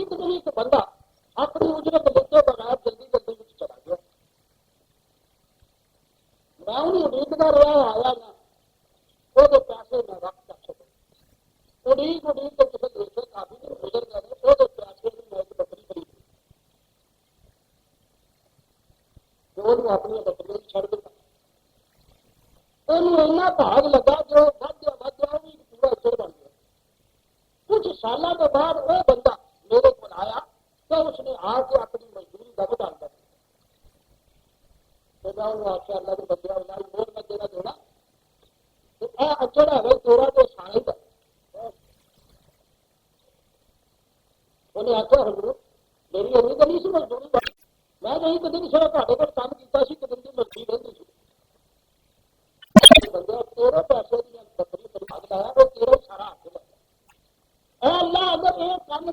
ایک دن ایک بندہ اپنی اجرت لیتے بغیر جلدی جلدی میں چلا گیا. میں انہیں اڑیکتا رہا آیا نہ وہ پیسے میں وقت کر سکوں اڑیک کے کسی دیکھے کافی دن گزر گئے وہ پیسے بھی میں ایک بکری خرید جو اپنی بکری چھڑ دیتا ایسا بھاگ لگا جو ود گیا بھی پورا اچر بن گیا. کچھ سالوں کے بعد وہ بندہ میرے کو آیا تو اس نے آ کے اپنی مزدوری کا بدال کر دیا. آخر اللہ کے بندے ووٹ میں دینا دینا اچڑ ہے تیرا تو سارا ہی انہیں آخیا حضور میری امی تو نہیں سی مزدوری میں نہیں کدی کسی نے تے کو کام کیا کدی کی مزدوری رہتی سی بندے تیرے پیسے کی بکری خرید لایا وہ تیرے سارا ہاتھ لگا اے اللہ اگر یہ کام میں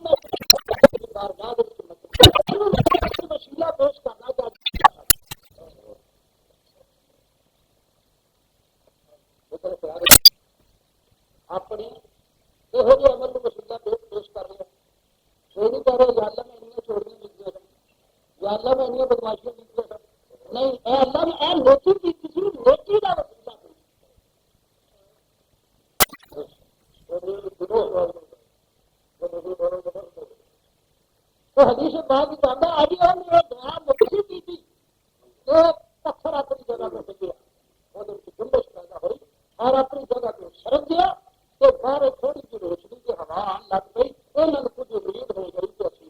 وسیلہ پیش کرنا چاہتا اپنی یہ عمل کو وسیلہ پیش کر رہے یہ نہیں کہہ رہے یا اللہ میں انہیں چوریاں جیتیاں سن یا اللہ میں انہیں بدماشیاں جیتیاں سن نہیں اے اللہ نے اے نیکی کی کسی نیکی کا وسیلہ تو حدیث بات کی جانا آج ہم نے دعا مکسی کی تھی کہ پتھر اپنی جگہ پہ گیا اور جنبش پیدا ہوئی اور اپنی جگہ پہ سرک گیا تو باہر تھوڑی سی روشنی کی ہوا لگ گئی انہوں نے کچھ امید ہو گئی تو اچھی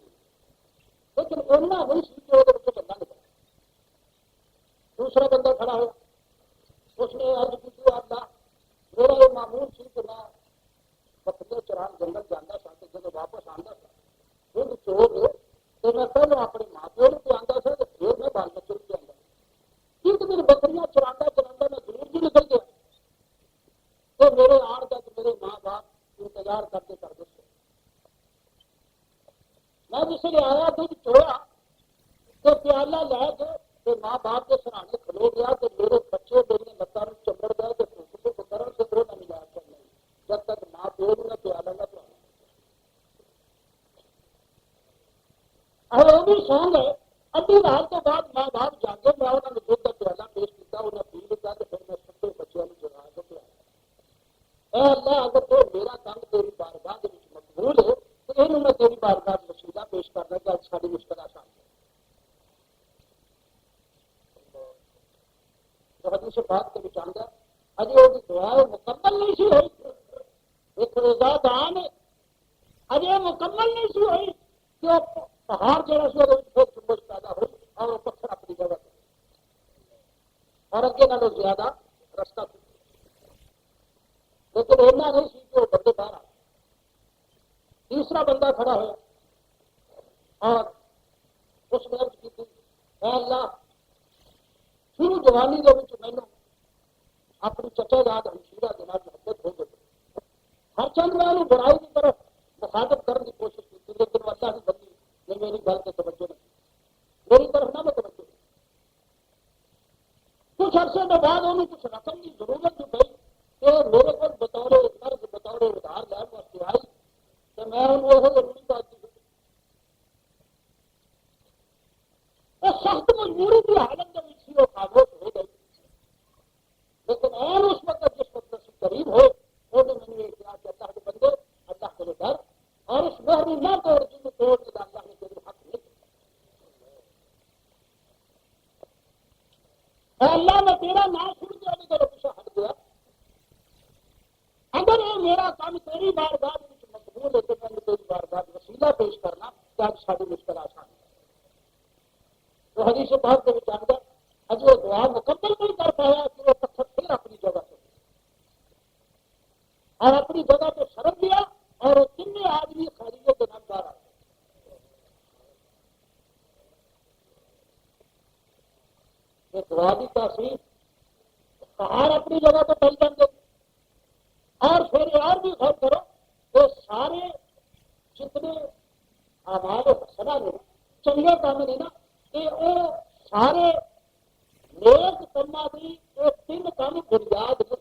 لیکن انہیں نہیں سی کہ وہ بندہ نکلا. دوسرا بندہ کھڑا ہوا اس نے عرض کی اللہ میرا یہ معمول سی کہ میں بکریاں چران جنگل جانا سا کہ جب واپس آتا تھا خود چور تو میں پہلے اپنے ماں پیو پہ آتا تھا تو پھر میں بال بچوں پہ آتا. ایک دن بکریاں چرانا چرانا میں ضرور بھی نکل گیا تو میرے آڑ تک میرے ماں باپ انتظار کرتے کرتے میں جس نے آیا دودھ چوڑا تو پیالہ لے کے تو ماں باپ کے سرانے کھلو گیا تو میرے بچے میری لتا میں چمڑ گئے تو کرن سے دو نہ ملا کر نہیں جب تک ماں پیو نہ پیالہ نہ پیا اور وہ بھی سونگ ہے. ادھی رات کے بعد ماں باپ جاگے میں انہوں نے دودھ کا پیالہ پیش کیا انہیں پی لیا تو پھر میں سب بچوں کو جگا کے پیا. اے اللہ اگر تو میرا کام تیری بارگاہ کے مقبول ہے تو انہوں نے تیری بارگاہ وسیلہ پیش کرنا کہ ساری مشکل آسان ہے. تو حدیث بات کے بچاندہ اجے وہ دعا مکمل نہیں سی ہوئی ایک روزہ دان اجے مکمل نہیں سی ہوئی کہ پہاڑ جڑا سی پھر چمبش پیدا ہوئی اور وہ پتھر اپنی جگہ پہ اور اگے نالوں زیادہ رستہ تھی لیکن ایسا نہیں سی کہ وہ بندے باہر آ. تیسرا بندہ کھڑا ہوا اور اس نے عرض کی تھی اے اللہ شروع جوانی کے مینو اپنی چچا یاد ہمشیرہ کے نام محبت ہو گئی ہر چند میں نے برائی کی طرف مخاطب کرنے کی کوشش کی تھی لیکن اللہ کی بندی نے میری گل سے توجہ نہیں میری طرف نہ میں توجہ نہیں. کچھ عرصے کے بعد انہیں کچھ رقم کی ضرورت جو پڑی کہ میرے کو بطور قرض بطور ادھار لے واسطے آئی تو میں ان کو ضروری بات کی سخت مجبوری کی حالت میں اسی وہ خاموش ہو گئی لیکن اور اس وقت جس وقت سے قریب ہو وہ بھی میں نے یہ کیا کہ اللہ کے بندے اللہ کو ڈر اور اس محری نہ توڑ جن توڑ کے اللہ نے تیرے حق نہیں اللہ نے تیرا نام سن کے ابھی میرے پیچھے ہٹ گیا اگر یہ میرا کام تیری بارگاہ مقبول ہے تو میں نے تیری بارگاہ وسیلہ پیش کرنا کہ آج ساری مشکل آسان ہے. تو حدیث بات کے جانتا اجے وہ دعا مکمل نہیں کر پایا کہ وہ پتھر پھر اپنی جگہ پہ اور اپنی جگہ پہ سرک دیا اور وہ تین آدمی خاریوں کے نام دار آ گئے. دعا کی تاثیر پہاڑ اپنی جگہ پہ پھیل جائیں گے اور پھر اور بھی غور کرو وہ سارے جتنے آباد حسنا نے چنگے کام نے نا کہ وہ سارے نیک کما بھی وہ تین کام بنیاد نے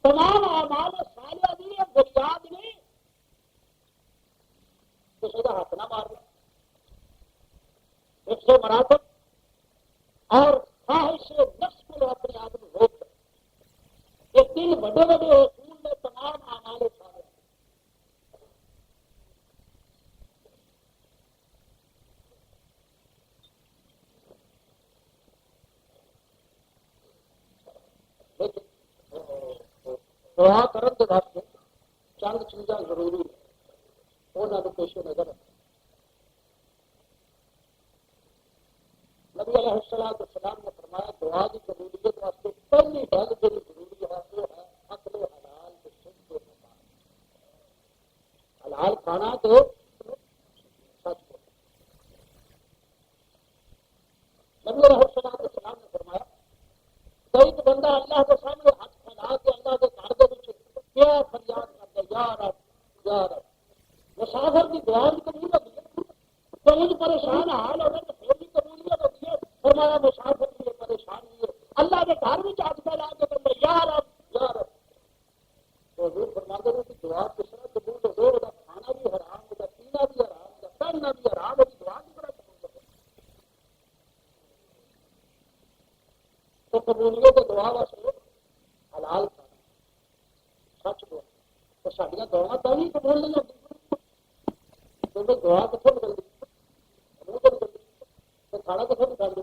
تمام اعمال سارے بھی بنیاد نہیں کسی کا ہاتھ نہ مارنا، ایک سو مراتب اور خواہش نفس کو اپنے آپ میں روک کر یہ تین بڑے بڑے اصول میں تمام اعمال اٹھا رہے ہیں۔ دعا کرنے کے واسطے چند چیزاں ضروری ہیں، انہوں نے پیش نظر رکھیں۔ نبی علیہ السلام نے فرمایا دعا کی قبولیت واسطے پہلی گل جو ضروری ہے وہ ہے عقل حلال کے شد و حلال، حلال کھانا تو سچ کو۔ نبی علیہ السلام نے فرمایا کوئی تو بندہ اللہ کے سامنے ہاتھ پھیلا کے اللہ کے گھر کے پیچھے کیا فریاد کرتا ہے، یا رب یا رب، مسافر کی دعا بھی قبول ہوتی ہے، کوئی پریشان حال ہوگا تو پھر بھی قبولیت ہوتی ہے۔ فرمایا مسافر بھی پریشان بھی ہے، اللہ کے گھر میں ہاتھ پھیلا کے کرتا ہے یا رب یا رب، تو حضور فرماتے ہیں کہ دعا کس طرح قبول ہو گئی، ہوگا کھانا بھی حرام ہوگا، پینا بھی حرام ہوگا، پہننا بھی حرام ہوگی، دعا کی طرح قبول ہوگا۔ تو قبولیت دعا واسطے حلال کھانا سچ بول تو سڈیا دعا تو نہیں قبول نہیں ہوتی، کیونکہ دعا کتنے نکلتی منہ تو نکلتی تو کھانا کتنے نکالتے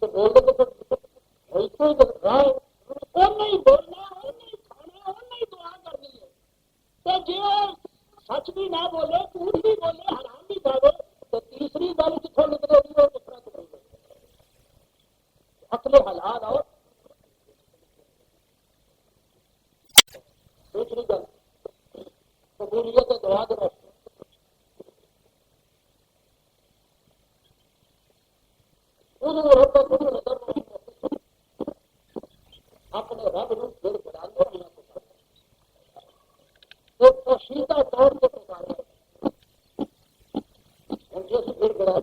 تو بولتے کتنے راہ نہیں بولنا نہیں کھانا نہیں دعا کرنی ہے، تو جی سچ بھی نہ بولے جھوٹ بھی بولے حرام بھی کھا دے تو تیسری گل کتوں نکلے گی وہ کس طرح قبول ہوگی؟ عقل حلال اور دوسری گل قبولیت دعا کے واسطے اپنے رب نو دل بڑھانے ہونا تو پوشیدہ طور پہ پکارا ہوں جس دل بڑھا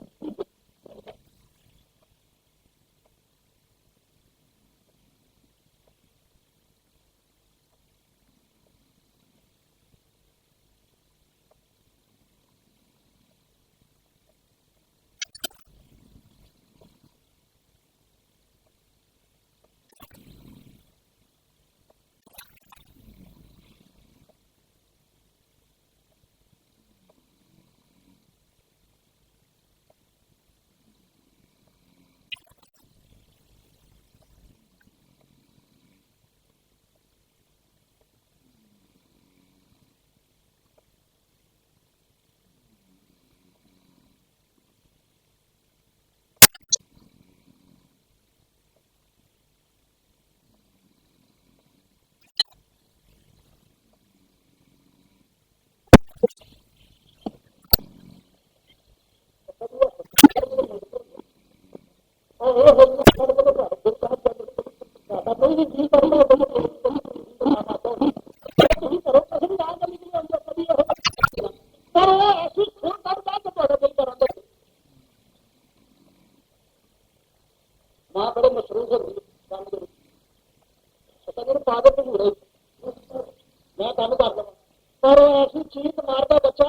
ماں بڑے مصروف ہوتی ہے پاگل تو رہی میں کام کر لوں پر ایسی چیز مارتا بچہ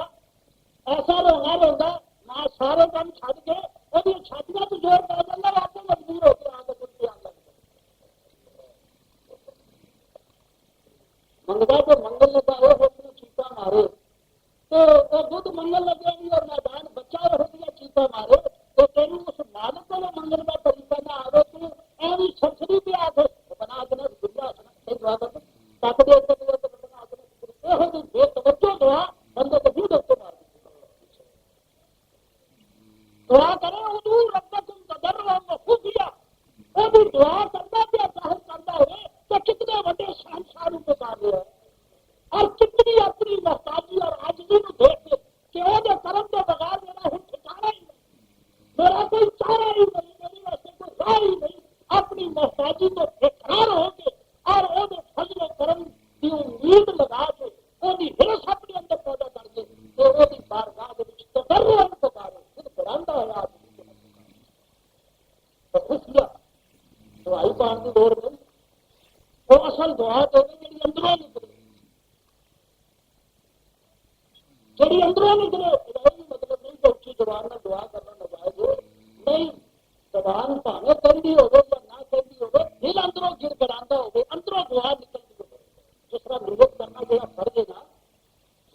ایسا رونا روتا ماں سارے کام چھڈ کے وہ چھاتیاں تو زور پا جانا آپ مجبور ہو کے آگے کچھ آن لگ منگتا تو منگل لگا وہ ہوتی چیتا مارے تو وہ دودھ منگل لگے گی اور میدان بچہ ہوتی چیتا مارے تو تیری اس مالک کو منگل کا طریقہ نہ آئے تو ایوی سبسڈی پہ آ کے بنا کے دنیا دعا کر تک دے بے توجہ دعا بندے کو بھی دیکھ کے مار دعا کرے اردو ربکم تضرعا وخفیا وہ بھی دعا کرتا پیا ظاہر کرتا ہوئے تو کتنے بڑے شہنشاہ کے کام ہے اور کتنی اپنی محتاجی اور عاجزی کو دیکھ کے کہ وہ جو کرم کے بغیر میرا ہوں ٹھکانا ہی نہیں، میرا کوئی چارہ ہی نہیں، میری ویسے کوئی راہ ہی نہیں، اپنی محتاجی کو بےقرار ہو کے اور وہ جو فضل و کرم کی امید لگا کے وہ ہرس اپنے اندر پیدا کر کے کہ وہ بارگاہ کے وچ تضرعا پکارے پھر بڑھاتا ہے آدمی تو خفیہ دعائی پان کی دور میں وہ اصل دعا تو جی اندروں نکلے جی اندروں نکلے زبان پاوے کہندی ہوے یا نہ کہندی ہوے دل اندروں گر گڑاندا ہوے اندروں دعا نکلدی ہوے جس طرح نیت کرنا جڑا فرض ہے نا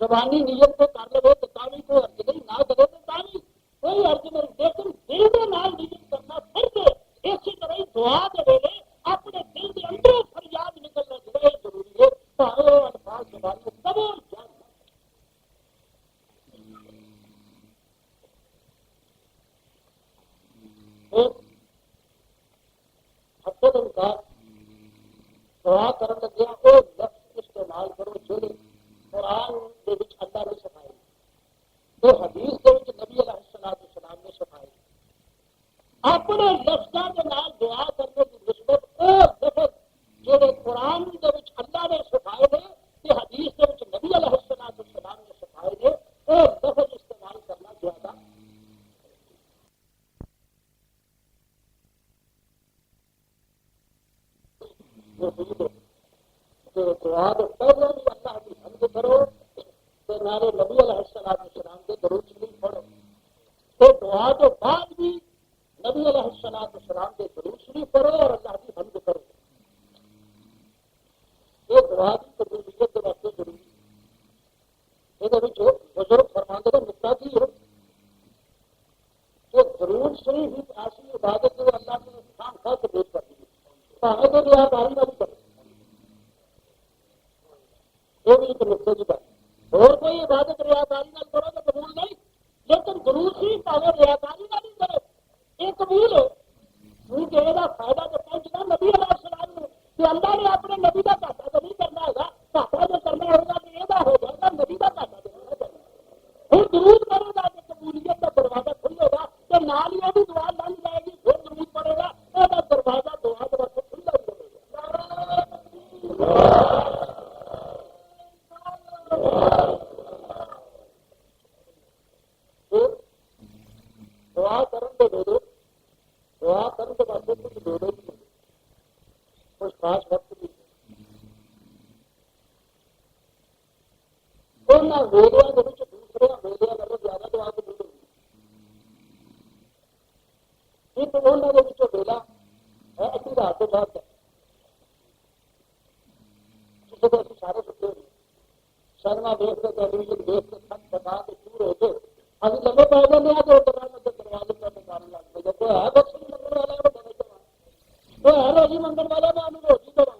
زبانی نیت کو کر لو تو تاوی کوئی حرج نہیں نہ کرے تو تاوی کوئی حرج نہیں لیکن دل کے نال نیت کرنا فرض ہے اسی طرح دعا دے ویلے اپنے دل کے اندروں فریاد نکلنا ضروری ہے پاوے الفاظ زبان میں قبول جان ہفتے دن کا دعا کرن لگیا وہ لفظ استعمال کرو جڑے قرآن کے اللہ نے سکھائے تو حدیث کے نبی علیہ السلام نے سکھائے اپنے لفظوں کے نام دعا کرنے کی نسبت وہ لفظ جڑے قرآن کے اللہ نے سکھائے نے کہ حدیث کے نبی علیہ السلام نے سکھائے نے وہ لفظ استعمال کرنا زیادہ دعا تو پہلے بھی اللہ کی حمد کرو تو نارے نبی علیہ السلام کے درود شریف پڑھو تو دعا تو بعد بھی نبی علیہ السلام کے درود شریف پڑھو اور اللہ کی حمد کرو یہ دعا کی قبولیت کے واسطے ضروری یہ بزرگ فرماندے کا نقطہ کی ہو کہ درود شریف ایک ایسی عبادت ہے اللہ نے خام خاص قبول کر دی پاوے تو دعا باری والی کرو یہ بھی ایک نقطے کی بات اور کوئی عبادت ریاکاری نہ کرو تو قبول نہیں لیکن درود شریف پاوے ریاکاری نہ نہیں کرو یہ قبول ہے کیونکہ یہ فائدہ تو پہنچنا نبی علیہ السلام نے کہ اللہ نے اپنے نبی کا گھاٹا تو نہیں کرنا ہوگا گھاٹا جو کرنا ہوگا تو یہ ہو جائے گا نبی کا گھاٹا تو نہیں کرنا پھر درود کرے گا کہ قبولیت کا دروازہ کھلے گا تو نال ہی بھی دعا لگ جائے گی پھر درود پڑے گا وہ دروازہ دعا کے واسطے کھلا ہی رہے گا دعا کرن کے دے دو دعا کرن کے واسطے کچھ دے دو کچھ خاص وقت بھی ویلیا کے دوسرے ویلیا والے زیادہ دعا قبول ہوگی ایک انہوں کے ویلا ہے اسی رات کے بعد جسے تو اچھی سارے سکتے ہوئے سنما دیکھ کے ٹیلیویژن دیکھ کے سب بتا کے چور ہو گئے ابھی لمبے پیدے لیا تو دروازے پر نکالنے لگ گئے تو ہے بس منگل والا وہ بنے کرا تو ہے روزی منگل والا میں ہمیں روزی کرا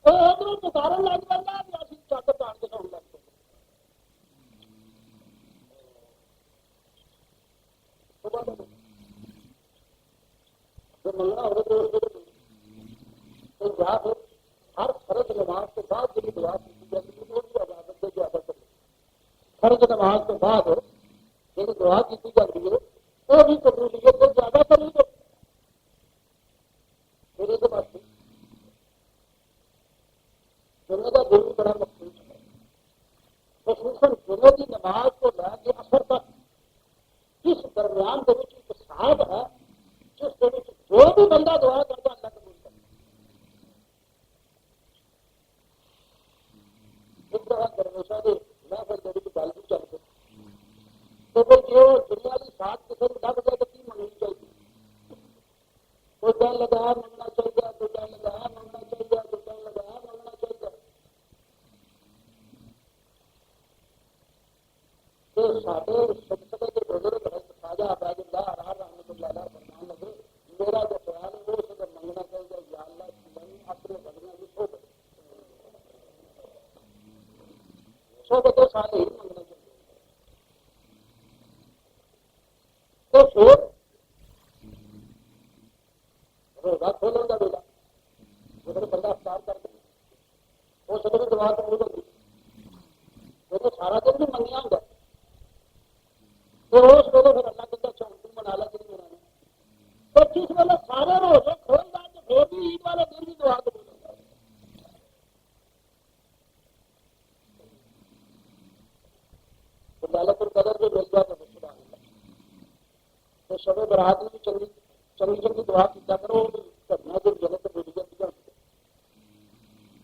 وہ ادھر پکارن لگ جانا کہ اسی چاہتے کاٹ کے سن لگتے جو منگنا ہو تو یا پھر ہر فرض نماز کے بعد جب دعا کی جاتی ہے وہ بھی عبادت سے زیادہ کرے فرض نماز کے بعد جب دعا کی جاتی ہے وہ بھی قبولیت سے زیادہ کرے گا میرے کے پاس جمعے کا دن بڑا مخصوص ہے خصوصاً جمعے کی نماز کو لے کے اثر تک اس درمیان کے ایک صاحب ہے جس کے جو بھی بندہ دعا کرتا اللہ قبول کرتا ایک طرح درویشہ دے میں پھر میری کی گل بھی چل گئی تو پھر جو دنیا کی سات قسم لگ جائے تو کی منگنی چاہیے کوئی کہنے لگا منگنا چاہیے کوئی کہنے لگا منگنا چاہیے کوئی کہنے لگا منگنا چاہیے تو سارے سلسلے کے بزرگ خواجہ عبید اللہ ارار رحمۃ اللہ علیہ فرمان لگے میرا جو خیال ہے وہ اسے منگنا چاہیے یا اللہ اپنے بندے کی صحبت سارے ہی منگنا چاہیے تو پھر روزہ کھولنے کا بیٹا ادھر بندہ افطار کر دے وہ سب بھی دعا قبول ہوگی وہ تو سارا دن بھی منگیا ہوگا تو اس ویلے پھر اللہ کے چونکو بنا لا کے نہیں بنانا تو جس ویلے سارے روزے کھول جائیں تو پھر بھی عید والے دن بھی دعا قبول ہوگا تو لالت القدر جو مل جائے تو سبحان اللہ تو شب برات میں بھی چنگی دعا کیا کرو کرنا جو جنت قبولیت دیا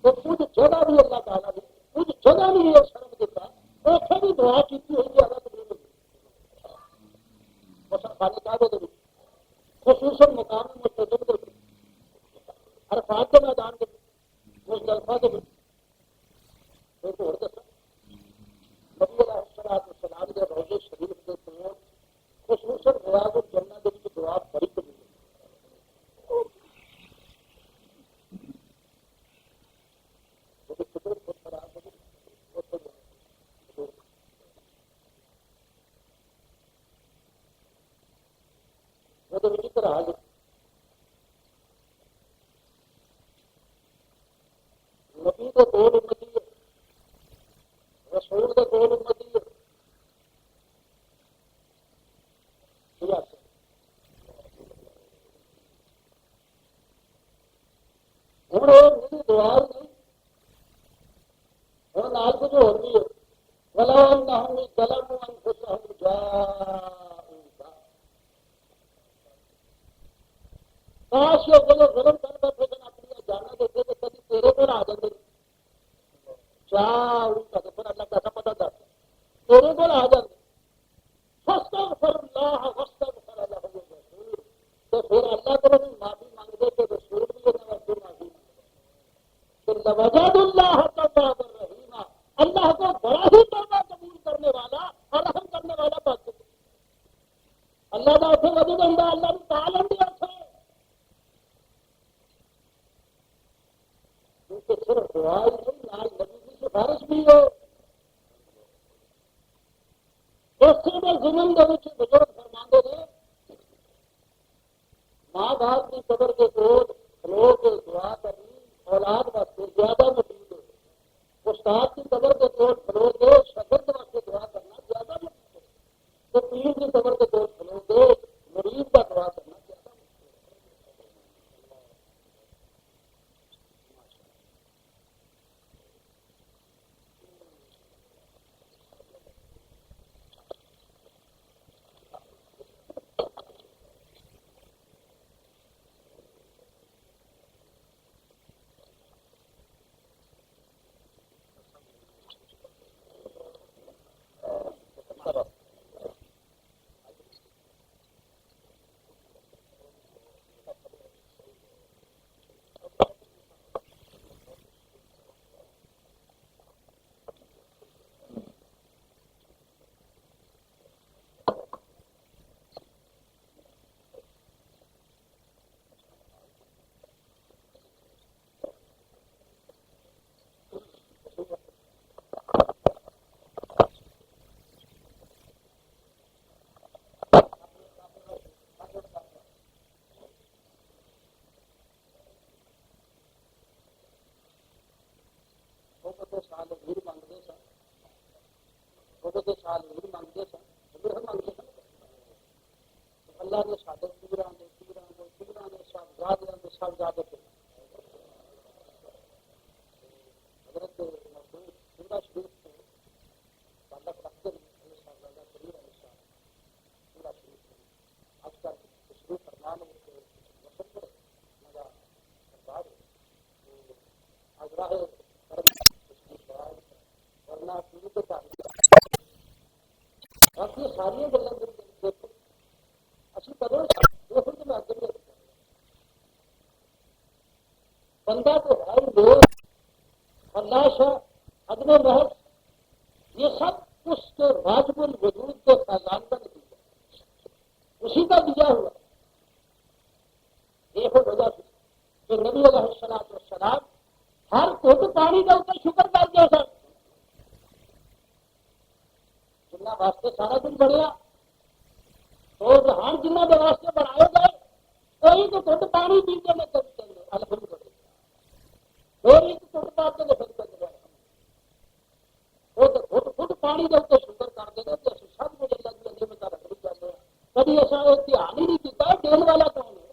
تو کچھ جگہ بھی اللہ تعالیٰ نے کچھ جگہ بھی یہ شرم دیتا اتنے بھی دعا کی ہوئی اللہ قبول ہوگی خالی کعبے کے خصوصاً مقام مستجد کے عرفات کے میدان کے مزدلفہ کے ایک اور دسا نبی علیہ السلام کے روضے شریف کے تو خصوصاً ریاض الجنہ کے بھی دعا بڑی قبول نبی کے کول امتی ہے رسول کے کول امتی ہے ہوں میری دعا ہی نہیں ہوں نال کچھ ہو رہی ہے بلا نہ ہوں قلم انفسہم جاؤکا کاش یہ جب ظلم کر بیٹھے تھے اپنی جانا دیتے تو کبھی تیرے پر آ جاتے جاؤکا تو پھر اللہ کیسا پتہ تھا تیرے پر آ جاتے فاستغفر اللہ واستغفر لہ الرسول تو پھر اللہ کو بھی معافی مانگتے کہ رسول بھی معافی مانگتے لوجد اللہ توابا رحیما اللہ کو بڑا ہی توبہ قبول کرنے والا اور رحم کرنے والا بات اللہ کا اتنے وجود ہوں اللہ نے تعلم بھی اچھا ہے کیونکہ صرف دعا ہی نہیں نال نبی کی سفارش بھی ہو اس سے میں زمین کے بزرگ فرماندے نے ماں باپ کی قبر کے کوٹ کھلو کے دعا کرنی اولاد واسطے زیادہ مفید ہے استاد کی قبر کے کوٹ کھلو کے شاگرد واسطے دعا کرنا زیادہ مفید ہے تو پیر کی قبر کے کوٹ کھلو کے مریض کا دعا کرنا زیادہ مفید سال ویر منگتے سن سال ویر منگتے سن منگتے سن اللہ نے سارے پیران نے صاحبزادے حضرت مسعود پورا شریف کو تعلق رکھتے ہیں صاحبزادہ کریم علیہ السلام پورا شریف آج کل تشریف فرمان وسط میرا دربار آج راہ ورنہ پوری تو باقی ساری گلیں دیکھو اچھی کرو دیکھو تو میں اگر بندہ تو ہے لوگ اللہ شاہ عدم محض یہ سب اس کے واجب الوجود کے فیضان کا نتیجہ اسی کا دیا ہوا دیکھو وجہ سے کہ نبی علیہ السلام ہر گھٹ پانی کے اوپر شکر کر دیا سر جنہ واسطے سارا دن بڑھیا تو جہان جنہ کے واسطے بڑھائے گئے کوئی تو گھٹ پانی پیتے میں کبھی چلے الحمد للہ پھر ایک گھٹ پا کے لکھ کر وہ تو گھٹ پانی کے اوپر شکر کر دے گا کہ سب کو اللہ کی اندر میں رکھنی چاہتے ہیں کبھی ایسا ایک دھیان ہی نہیں پیتا دین والا کون ہے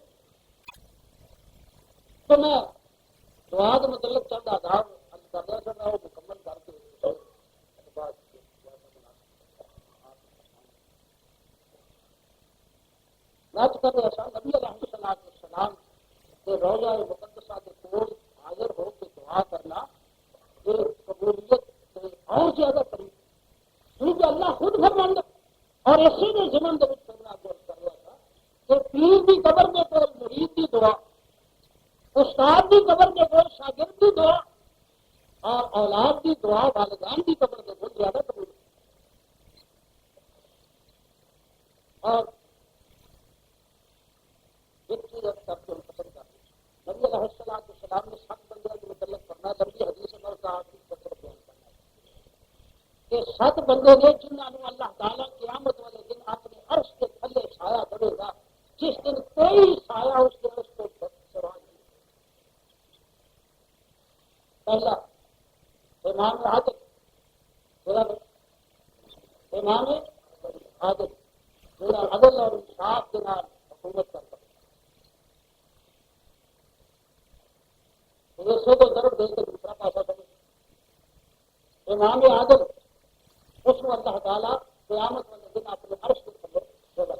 تو میں دعا کے متعلق چند آداب کر رہا تھا وہ مکمل کر کے نچ کر ایسا نبی علیہ السلام کے روزہ مقدسہ کے کول حاضر ہو کے دعا کرنا یہ قبولیت سے اور زیادہ قریب کیونکہ اللہ خود فرماند اور اسی نے زمن کے کرنا کر رہا تھا کہ پیر کی قبر میں کوئی مرید کی دعا، استاد کی قبر میں کوئی شاگرد کی دعا اور اولاد کی دعا والدین کی قبر میں بہت زیادہ قبول ہے۔ اور ایک چیز اب تک تو پسند کرتے نبی علیہ السلام نے 7 بندوں کے متعلق کرنا لمبی حدیث میں کا آخری پتر بیان کرنا کہ 7 بندے نے جنہوں نے اللہ تعالیٰ قیامت والے دن اپنے عرش کے تھلے سایہ کرے گا، جس دن کوئی سایہ اس کے عرش کو سوا نہیں۔ پہلا امام عادل، امام عادل میرا عدل اور انصاف کے نام حکومت کرتا ایسے کو ضرور دے کے دوسرا پاسا کرے۔ امام عادل اس کو اللہ تعالیٰ قیامت والے دن اپنے عرش کے تھلے ہوگا۔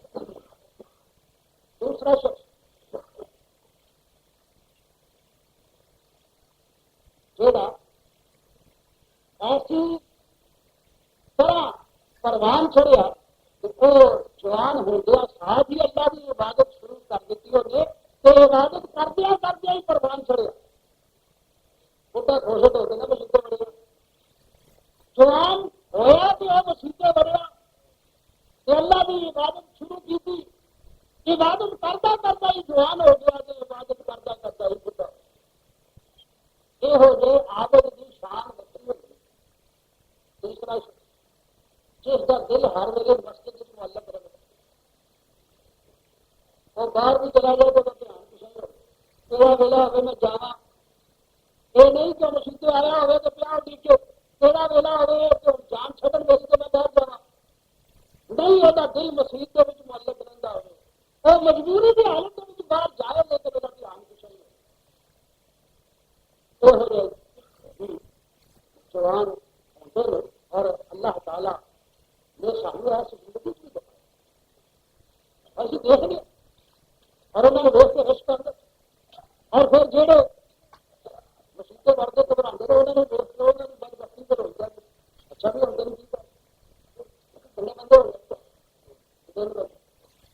دوسرا شخص جوڑا ایسی طرح پروان چڑھیا کہ وہ جوان ہو گیا، ساتھ ہی اللہ کی عبادت شروع کر دیتی انہیں کہ عبادت کردیا ہی پروان چڑھیا، بڑھا گھوشت ہوتے نا مسیطے بڑھیا، جوان ہوا کہ وہ مسیطے بڑھیا کہ اللہ کی عبادت شروع کی تھی، عبادت کرتا ہی جوان ہو گیا کہ عبادت کرتا ہی بڑھا۔ یہ ہو گئے عابد کی شان بکری ہوتی۔ تیسرا جس کا دل ہر ویلے مسجد سے معلق رہے اور باہر بھی چلا جائے تو دھیان کسی ہو تیرا ویلا ہوگا میں جانا، یہ نہیں کہ مسیطے آیا ہوگا تو پیا نیچے تیرا ویلا ہوگا تو جان چھٹن میری تو میں باہر جانا نہیں ہوتا، دل مسیح کے معلق رہتا ہوگا اور مجبوری کی حالت میں باہر جائے لے تو میرا دھیان کسی ہو جوان ہوتے اور اللہ تعالیٰ نے سامنے ایسی زندگی کی ایسی دیکھ لیا اور انہوں نے دیکھ کے رش کر دیا اور پھر جڑے مسیطے بڑھتے تو بڑھتے رہے انہوں نے دیکھ کے انہوں نے بد بختی پر ہو جائے اچھا بھی ہوتے نہیں کیا کتنے بندے ہو جاتے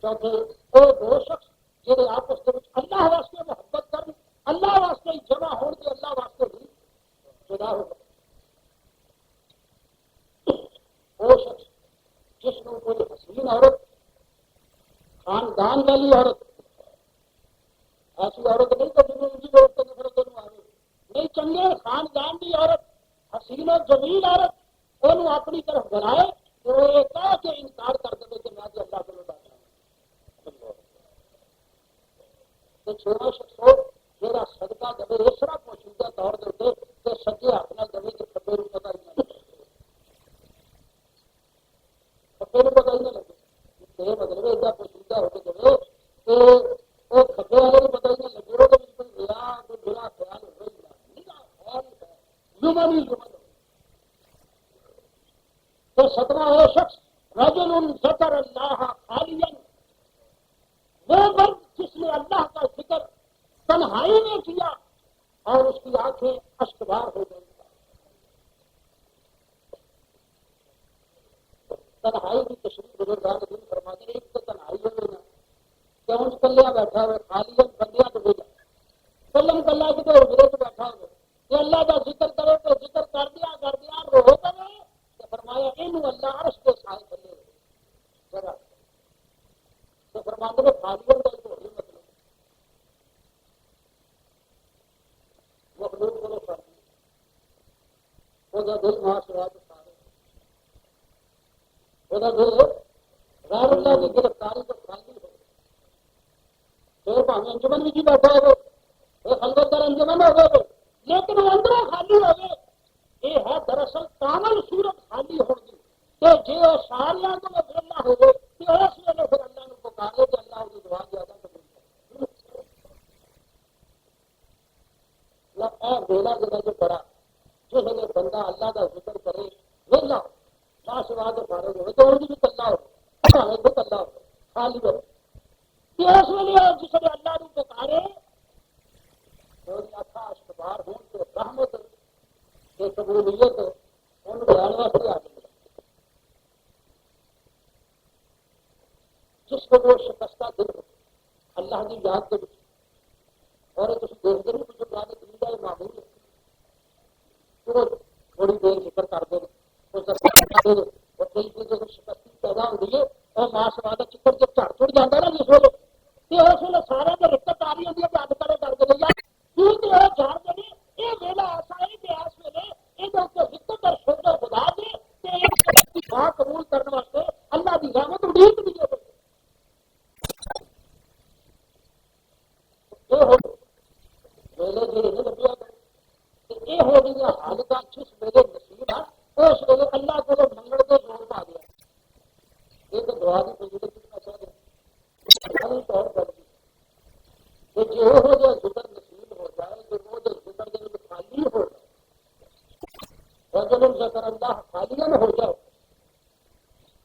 چوتھے وہ 2 شخص جہے آپس کے اللہ واسطے محبت کر اللہ واسطے ہی جمع ہو کے اللہ واسطے بھی جدا ہو گئے۔ وہ شخص جس کو کوئی حسین عورت، خاندان والی عورت، ایسی عورت نہیں تو جنہیں ان کی عورت کو نفرت آ گئی نہیں، چنگے خاندان کی عورت، حسین اور جمیل عورت انہوں اپنی طرف بنائے تو وہ یہ کہا کہ انکار کر دے کہ میں تو اللہ کو بتا تو چھوٹا شخص ہو میرا صدقہ دبے اس طرح پوشیدہ طور دے کہ سجے اپنا دبے کے کپڑے کو پتا ہی نہ لگے، کپڑے کو پتا ہی نہ لگے مطلب ایسا پوشیدہ ہو کے دبے کہ وہ کپڑے والے کو پتا ہی نہ لگے وہ تو بالکل برا خیال ہو گئی تو 17 شخص رجل ذکر اللہ خالیا، وہ مرد جس نے اللہ کا ذکر تنہائی میں کیا اور اس کی آنکھیں اشکبار ہو گئی۔ تنہائی کی تشریح بزرگان دین فرماتے ہیں ایک تو تنہائی ہو گئی نا کہ ان کلیا بیٹھا ہوئے خالی بندیاں تو بھیجا کلم کلا کی تو اجرے سے بیٹھا ہوئے کہ اللہ کا ذکر کرو تو ذکر کر دیا رو کرے تو فرمایا ان اللہ عرش کے سائے چلے جگہ تو فرماتے ہیں خالیوں کا تو وہی مطلب مخلوق کو کر وہ دل معاشرات سارے وہ دل غیر اللہ کی گرفتاری تو خالی ہو پھر بھاوے انجمن بھی بیٹھا ہو خلوت در انجمن ہو گئے لیکن وہ اندر خالی ہو گئے۔ یہ ہے دراصل کامل صورت خالی ہوگی کہ جی وہ سارا تو وہ اللہ ہو گئے کہ اس ویلے پھر اللہ نے پکارے کہ اللہ کی دعا زیادہ قبول کرے۔ ویلا جگہ جو پڑا جس ویلے بندہ اللہ کا ذکر کرے ویلا باس بات فارغ ہوئے تو ان کی بھی کلا ہو بھی کلا ہو خالی ہو کہ اس ویلے جس ویلے اللہ نے پکارے اچھا اشتبار ہوں تو رحمت کے قبولیت ان بیان واسطے آ گئی جس کو وہ شکستہ دل ہو اللہ کی یاد کے اور تھی دیکھتے نہیں کچھ یاد دنیا یہ معمول ہے کہ وہ تھوڑی دیر ذکر کر دے اور کئی چیزوں کی شکستی پیدا ہو رہی ہے اور ماس والا چکر جب چڑھ چڑ جاتا نا جس ویلے تو اس ویلے سارا جو رکت آ رہی ہوتی ہے یاد کرے کر کے لیا کیونکہ وہ جان دے یہ ویلا ایسا ہے کہ اس ویلے یہ رکت اور شدہ خدا دے دعا قبول کرنے واسطے اللہ کی رحمت امید بھی ہے ویلے جی لگیا یہ ہو گئی حالت جس ویلے نصیب ہے اس ویلے اللہ کو منگل کے زور پا گیا یہ تو دعا کی فضیلت کتنا چاہیے طور پر کہ جو ہو جائے ذکر نصیب ہو جائے کہ وہ جو ذکر کے لیے خالی ہو جائے اور جب ذکر اللہ خالی ہو جائے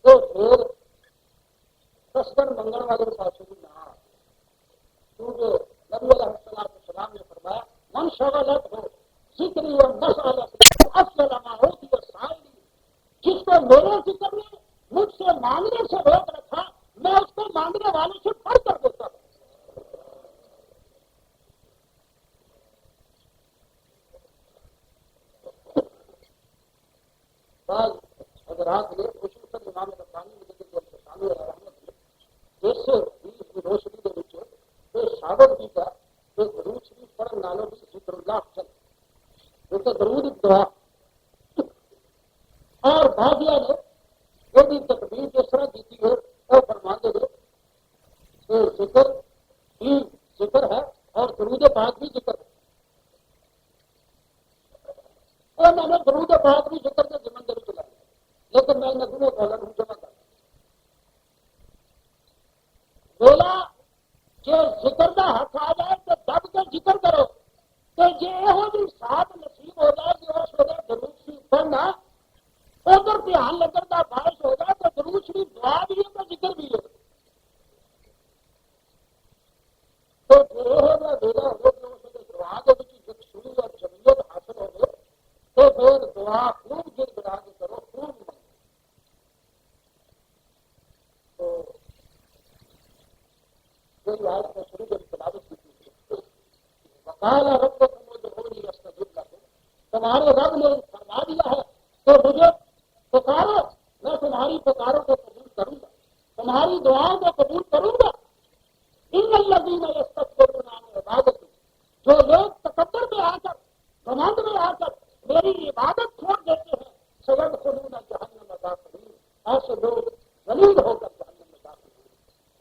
تو پھر کسبن منگل والے پاس بھی نہ کیونکہ نبی علیہ السلام نے فرمایا من شغلت ہو ذکری اور مسالت افضل ما ہوتی ہے سائلی جس کو میرے ذکر نے مجھ سے مانگنے سے روک رکھا میں اس کو مانگنے والے سے بڑھ کر دیتا ہوں بعض حضرات نے خصوصاً امام ربانی اس کی روشنی کے نیچے یہ شاگرد بھی کا یہ درود شریف پڑھن نالوں بھی ذکر اللہ افضل کیونکہ درود دعا اور بادیا نے وہ بھی تقبیر جس طرح دیتی ہے وہ فرماتے ہیں کہ ذکر ہی ذکر ہے اور درود پاک بھی ذکر ہے اور میں نے درود پاک بھی ذکر کے ذمن دری چلایا لیکن میں نے دونوں کالر ہوں جمع کر بولا کہ ذکر کا حق آ جائے تو دب کے ذکر کرو کہ یہ ساتھ نصیب ہو جائے کہ اس وجہ درود شریف پڑھنا ادھر دھیان لگن کا باعث ہو جائے تو درود شریف دعا بھی ہے تو ذکر بھی ہے تو ویلا ہو دعا کے شروع اور جمعیت حاصل ہو گئے تو پھر دعا خوب گر گرا کے کرو خوب تو کوئی آج میں شروع کر تلاوت کی وقال رب کو ادعونی استجب لکم تمہارے رب نے فرما دیا ہے تو مجھے پکارو میں تمہاری پکاروں کو قبول کروں گا تمہاری دعاؤں کو قبول کروں گا ان الذین یستکبرون عن عبادتی جو لوگ تکبر میں آ کر گھمنڈ میں آ کر میری عبادت چھوڑ دیتے ہیں سیدخلون جہنم داخلین ایسے لوگ ذلیل ہو کر جہنم میں داخل ہوں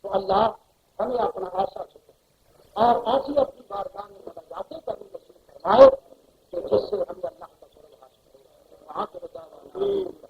تو اللہ ہمیں اپنا ایسا چھپے اور ایسی اپنی بارگاہ میں مناجاتیں کرنی نصیب فرمائے کہ جس سے ہمیں اللہ کا فضل حاصل ہو وہاں کے بتا